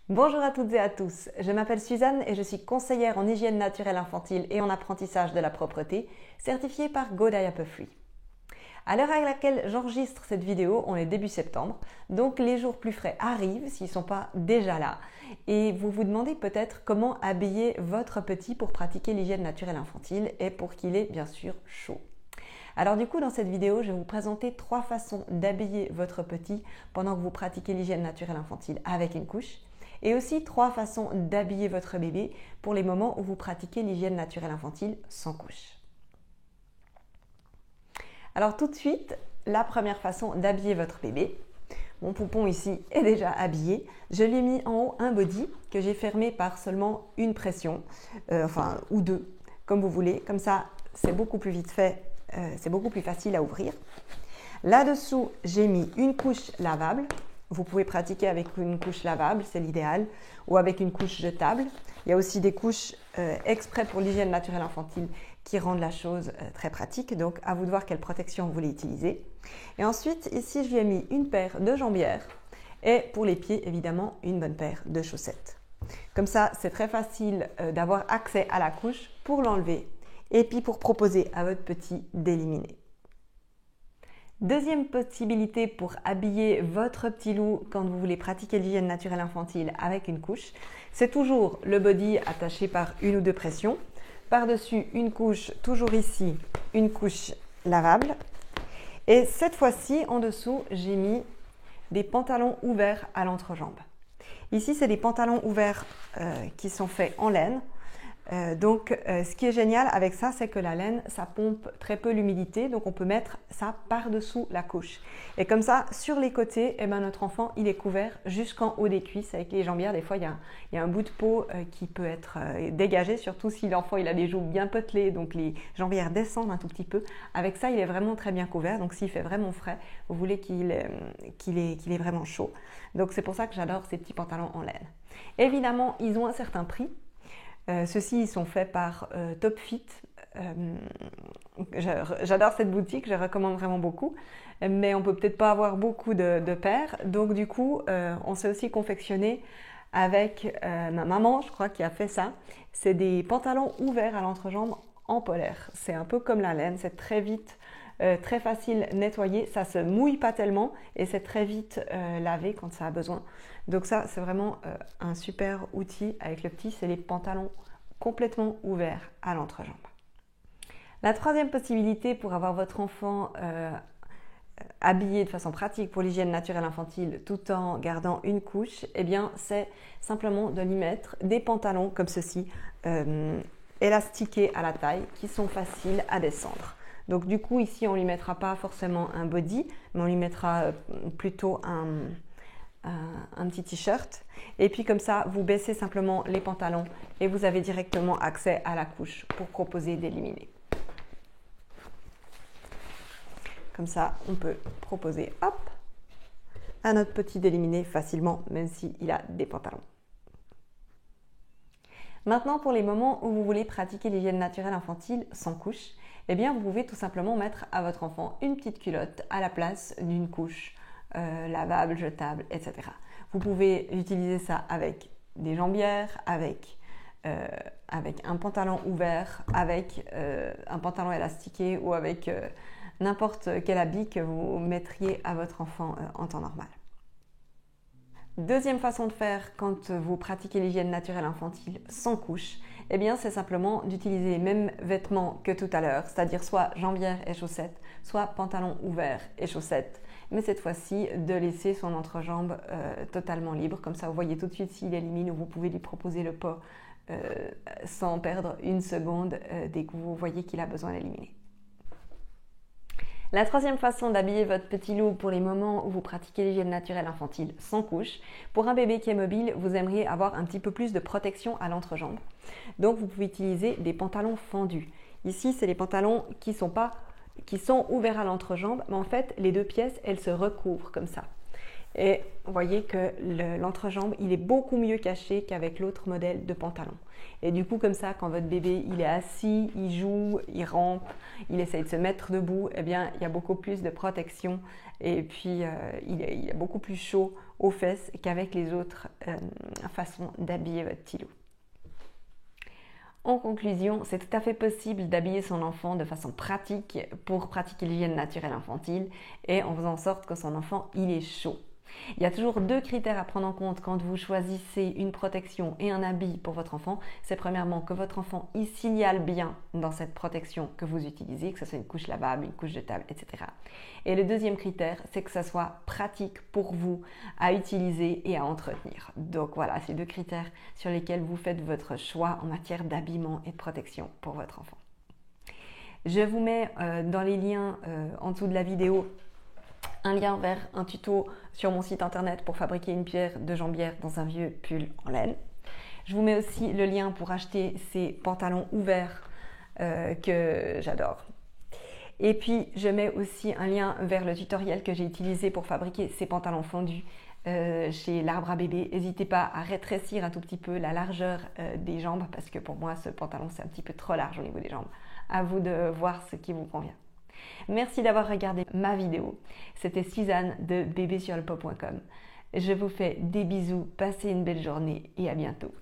Bonjour à toutes et à tous, je m'appelle Suzanne et je suis conseillère en hygiène naturelle infantile et en apprentissage de la propreté, certifiée par Go Diaper Free. À l'heure à laquelle j'enregistre cette vidéo, on est début septembre, donc les jours plus frais arrivent s'ils ne sont pas déjà là. Et vous vous demandez peut-être comment habiller votre petit pour pratiquer l'hygiène naturelle infantile et pour qu'il ait bien sûr chaud. Alors du coup, dans cette vidéo, je vais vous présenter 3 façons d'habiller votre petit pendant que vous pratiquez l'hygiène naturelle infantile avec une couche. Et aussi 3 façons d'habiller votre bébé pour les moments où vous pratiquez l'hygiène naturelle infantile sans couche. Alors tout de suite, la première façon d'habiller votre bébé. Mon poupon ici est déjà habillé. Je lui ai mis en haut un body que j'ai fermé par seulement une pression, ou deux, comme vous voulez. Comme ça, c'est beaucoup plus vite fait, c'est beaucoup plus facile à ouvrir. Là-dessous, j'ai mis une couche lavable. Vous pouvez pratiquer avec une couche lavable, c'est l'idéal, ou avec une couche jetable. Il y a aussi des couches exprès pour l'hygiène naturelle infantile qui rendent la chose très pratique. Donc, à vous de voir quelle protection vous voulez utiliser. Et ensuite, ici, je lui ai mis une paire de jambières et pour les pieds, évidemment, une bonne paire de chaussettes. Comme ça, c'est très facile d'avoir accès à la couche pour l'enlever et puis pour proposer à votre petit d'éliminer. Deuxième possibilité pour habiller votre petit loup quand vous voulez pratiquer l'hygiène naturelle infantile avec une couche, c'est toujours le body attaché par une ou deux pressions. Par-dessus une couche, toujours ici, une couche lavable. Et cette fois-ci, en dessous, j'ai mis des pantalons ouverts à l'entrejambe. Ici, c'est des pantalons ouverts qui sont faits en laine. Ce qui est génial avec ça, c'est que la laine, ça pompe très peu l'humidité, donc on peut mettre ça par-dessous la couche. Et comme ça, sur les côtés, notre enfant, il est couvert jusqu'en haut des cuisses avec les jambières. Des fois, il y a un bout de peau qui peut être dégagé, surtout si l'enfant il a des joues bien potelées, donc les jambières descendent un tout petit peu. Avec ça, il est vraiment très bien couvert, donc s'il fait vraiment frais, vous voulez qu'il est vraiment chaud. Donc c'est pour ça que j'adore ces petits pantalons en laine. Évidemment, ils ont un certain prix. Ceux-ci, ils sont faits par Top Fit. J'adore cette boutique, je recommande vraiment beaucoup. Mais on peut peut-être pas avoir beaucoup de paires. Donc du coup, on s'est aussi confectionné avec ma maman, je crois, qui a fait ça. C'est des pantalons ouverts à l'entrejambe en polaire. C'est un peu comme la laine, c'est très vite, très facile nettoyer. Ça se mouille pas tellement et c'est très vite lavé quand ça a besoin. Donc ça, c'est vraiment un super outil avec le petit, c'est les pantalons complètement ouverts à l'entrejambe. La troisième possibilité pour avoir votre enfant habillé de façon pratique pour l'hygiène naturelle infantile tout en gardant une couche, c'est simplement de lui mettre des pantalons comme ceci, élastiqués à la taille, qui sont faciles à descendre. Donc du coup, ici, on ne lui mettra pas forcément un body, mais on lui mettra plutôt un petit t-shirt. Et puis comme ça, vous baissez simplement les pantalons et vous avez directement accès à la couche pour proposer d'éliminer. Comme ça, on peut proposer à notre petit d'éliminer facilement, même s'il a des pantalons. Maintenant, pour les moments où vous voulez pratiquer l'hygiène naturelle infantile sans couche, vous pouvez tout simplement mettre à votre enfant une petite culotte à la place d'une couche lavable, jetable, etc. Vous pouvez utiliser ça avec des jambières, avec un pantalon ouvert, avec un pantalon élastiqué ou avec n'importe quel habit que vous mettriez à votre enfant en temps normal. Deuxième façon de faire quand vous pratiquez l'hygiène naturelle infantile sans couche, c'est simplement d'utiliser les mêmes vêtements que tout à l'heure, c'est-à-dire soit jambières et chaussettes, soit pantalons ouverts et chaussettes, mais cette fois-ci de laisser son entrejambe totalement libre, comme ça vous voyez tout de suite s'il élimine ou vous pouvez lui proposer le pas sans perdre une seconde dès que vous voyez qu'il a besoin d'éliminer. La troisième façon d'habiller votre petit loup pour les moments où vous pratiquez l'hygiène naturelle infantile sans couche, pour un bébé qui est mobile, vous aimeriez avoir un petit peu plus de protection à l'entrejambe. Donc vous pouvez utiliser des pantalons fendus. Ici, c'est les pantalons qui sont ouverts à l'entrejambe, mais en fait, les deux pièces, elles se recouvrent comme ça. Et vous voyez que l'entrejambe, il est beaucoup mieux caché qu'avec l'autre modèle de pantalon. Et du coup, comme ça, quand votre bébé il est assis, il joue, il rampe, il essaye de se mettre debout, eh bien, il y a beaucoup plus de protection et puis il est beaucoup plus chaud aux fesses qu'avec les autres façons d'habiller votre petit loup. En conclusion, c'est tout à fait possible d'habiller son enfant de façon pratique pour pratiquer l'hygiène naturelle infantile et en faisant en sorte que son enfant il est chaud. Il y a toujours 2 critères à prendre en compte quand vous choisissez une protection et un habit pour votre enfant. C'est premièrement que votre enfant il signale bien dans cette protection que vous utilisez, que ce soit une couche lavable, une couche de table, etc. Et le deuxième critère, c'est que ça soit pratique pour vous à utiliser et à entretenir. Donc voilà, c'est 2 critères sur lesquels vous faites votre choix en matière d'habillement et de protection pour votre enfant. Je vous mets dans les liens en dessous de la vidéo un lien vers un tuto sur mon site internet pour fabriquer une pierre de jambière dans un vieux pull en laine. Je vous mets aussi le lien pour acheter ces pantalons ouverts que j'adore. Et puis je mets aussi un lien vers le tutoriel que j'ai utilisé pour fabriquer ces pantalons fondus chez l'Arbre à bébé. N'hésitez pas à rétrécir un tout petit peu la largeur des jambes parce que pour moi ce pantalon c'est un petit peu trop large au niveau des jambes. À vous de voir ce qui vous convient. Merci d'avoir regardé ma vidéo. C'était Suzanne de bébésurlepop.com. Je vous fais des bisous, passez une belle journée et à bientôt.